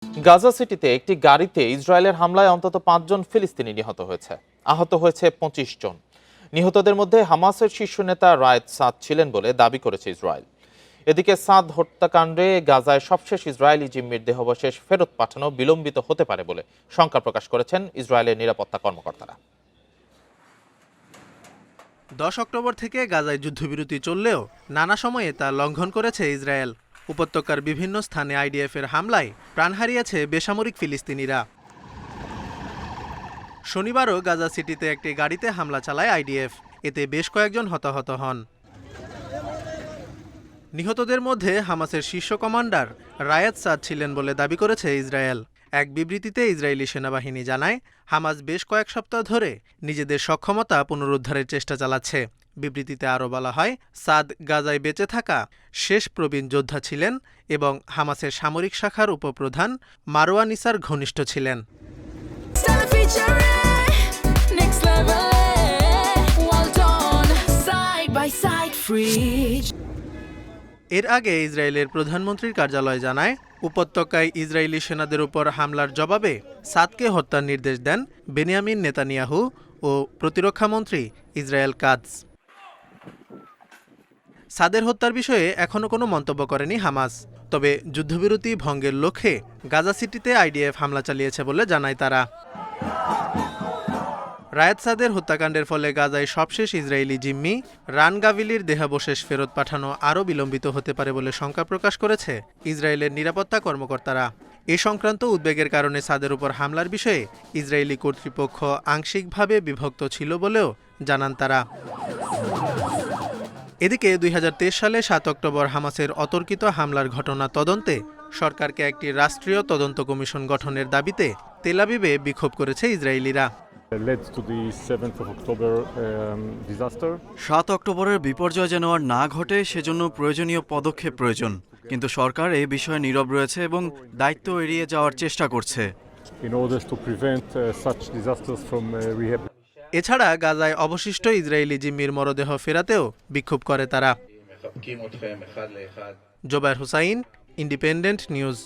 গাজা সিটিতে একটি গাড়িতে ইসরায়েলের হামলায় অন্তত 5 জন ফিলিস্তিনি নিহত হয়েছে। আহত হয়েছে 25 জন। নিহতদের মধ্যে হামাসের শীর্ষ নেতা রায়েদ সাদ ছিলেন বলে দাবি করেছে ইসরায়েল। এদিকে সাদ হত্যাকাণ্ডে গাজায় সবশেষ ইসরায়েলি জিম্মির দেহাবশেষ ফেরত পাঠানো বিলম্বিত হতে পারে বলে শঙ্কা প্রকাশ করেছেন ইসরায়েলের নিরাপত্তা কর্মকর্তারা। 10 অক্টোবর থেকে গাজায় যুদ্ধবিরতি চললেও নানা সময়ে তা লঙ্ঘন করেছে ইসরায়েল। উপত্যকার বিভিন্ন স্থানে আইডিএফের হামলায় প্রাণ হারিয়েছে বেসামরিক ফিলিস্তিনিরা। শনিবারও গাজা সিটিতে একটি গাড়িতে হামলা চালায় আইডিএফ। এতে বেশ কয়েকজন হতাহত হন। নিহতদের মধ্যে হামাসের শীর্ষ কমান্ডার রায়েদ সাদ ছিলেন বলে দাবি করেছে ইসরায়েল। এক বিবৃতিতে ইসরায়েলি সেনাবাহিনী জানায়, হামাস বেশ কয়েক সপ্তাহ ধরে নিজেদের সক্ষমতা পুনরুদ্ধারের চেষ্টা চালাচ্ছে। বিবৃতিতে আরও বলা হয়, সাদ গাজায় বেঁচে থাকা শেষ প্রবীণ যোদ্ধা ছিলেন এবং হামাসের সামরিক শাখার উপপ্রধান মারওয়া নিসার ঘনিষ্ঠ ছিলেন। এর আগে ইসরায়েলের প্রধানমন্ত্রীর কার্যালয় জানায়, উপত্যকায় ইসরায়েলি সেনাদের উপর হামলার জবাবে সাদকে হত্যার নির্দেশ দেন বেনিয়ামিন নেতানিয়াহু ও প্রতিরক্ষামন্ত্রী ইসরায়েল কাৎজ। সাদের হত্যার বিষয়ে এখনও কোনো মন্তব্য করেনি হামাস। তবে যুদ্ধবিরতি ভঙ্গের লক্ষ্যে গাজা সিটিতে আইডিএফ হামলা চালিয়েছে বলে জানায় তারা। রায়েদ সাদের হত্যাকাণ্ডের ফলে গাজায় সবশেষ ইসরায়েলি জিম্মি রান গাভিলির দেহাবশেষ ফেরত পাঠানো আরও বিলম্বিত হতে পারে বলে শঙ্কা প্রকাশ করেছে ইসরায়েলের নিরাপত্তা কর্মকর্তারা। এ সংক্রান্ত উদ্বেগের কারণে সাদের উপর হামলার বিষয়ে ইসরায়েলি কর্তৃপক্ষ আংশিকভাবে বিভক্ত ছিল বলেও জানান তারা। এদিকে 2023 সালে 7 অক্টোবর হামাসের অতর্কিত হামলার ঘটনা তদন্তে সরকারকে একটি রাষ্ট্রীয় তদন্ত কমিশন গঠনের দাবিতে তেল আবিবে বিক্ষোভ করেছে ইসরায়েলিরা। 7 অক্টোবরের বিপর্যয় যেন আর না ঘটে সেজন্য প্রয়োজনীয় পদক্ষেপ প্রয়োজন, কিন্তু সরকার এ বিষয়ে নীরব রয়েছে এবং দায়িত্ব এড়িয়ে যাওয়ার চেষ্টা করছে। এছাড়া গাজায় অবশিষ্ট ইসরায়েলি জিম্মির মরদেহ ফেরাতেও বিক্ষোভ করে তারা। Zobayer Hussain, Independent news.